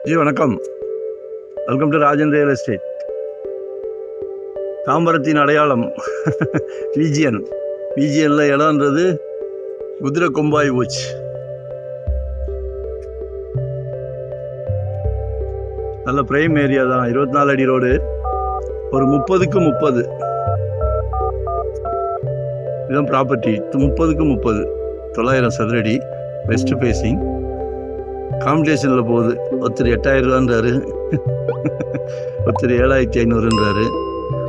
G வணக்கம். Welcome to Rajan real estate. தாம்பரத்தின் அடையாளம் பிஜிஎனில் இடம்ன்றது குதிரை கொம்பாய் போச்சு. நல்ல பிரைம் ஏரியா தான். 24 அடி ரோடு, ஒரு 30க்கு 30 இதுதான் ப்ராப்பர்ட்டி. 30க்கு 30 900 சதுரடி, வெஸ்ட் ஃபேஸிங். காம்படிஷனில் போகுது. ஒருத்தர் 8000 ரூபான்றாரு, ஒருத்தர் 7500ன்றாரு.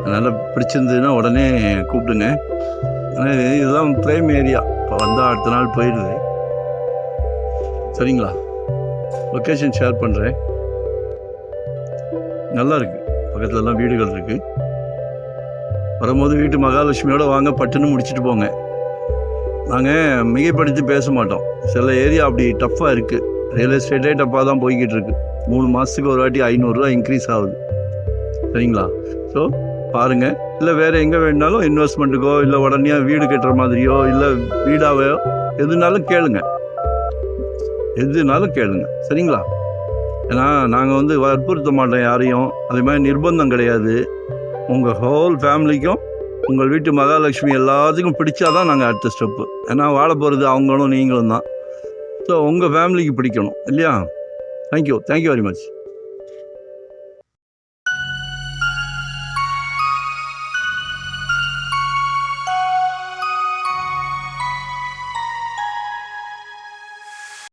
அதனால் பிடிச்சிருந்ததுன்னா உடனே கூப்பிடுங்க. இதுதான் ப்ரைம் ஏரியா. இப்போ வந்தால் அடுத்த நாள் போயிடுது. சரிங்களா? லொக்கேஷன் ஷேர் பண்ணுறேன். நல்லா இருக்குது. பக்கத்துலலாம் வீடுகள் இருக்குது. வரும்போது வீட்டு மகாலட்சுமியோடு வாங்க, பட்டுன்னு முடிச்சுட்டு போங்க. நாங்கள் மிகைப்படுத்தி பேச மாட்டோம். சில ஏரியா அப்படி டஃப்பாக இருக்குது. ரியல் எஸ்டேட்டே டப்பாக தான் போய்கிட்டு இருக்கு. 3 மாதத்துக்கு ஒரு வாட்டி 500 ரூபா இன்க்ரீஸ் ஆகுது. சரிங்களா? ஸோ பாருங்கள். இல்லை வேறு எங்கே வேணுனாலும் இன்வெஸ்ட்மெண்ட்டுக்கோ, இல்லை உடனே வீடு கட்டுற மாதிரியோ, இல்லை வீடாவோ எதுனாலும் கேளுங்க. சரிங்களா? ஏன்னா நாங்கள் வற்புறுத்த மாட்டோம் யாரையும். அதே மாதிரி நிர்பந்தம் கிடையாது. உங்கள் ஹோல் ஃபேமிலிக்கும் உங்கள் வீட்டு மகாலட்சுமி எல்லாத்துக்கும் பிடிச்சாதான் நாங்கள் அடுத்த ஸ்டெப்பு. ஏன்னா வாழ போகிறது அவங்களும் நீங்களும் தான். ஸோ உங்கள் ஃபேமிலிக்கு பிடிக்கணும் இல்லையா? Thank you very much.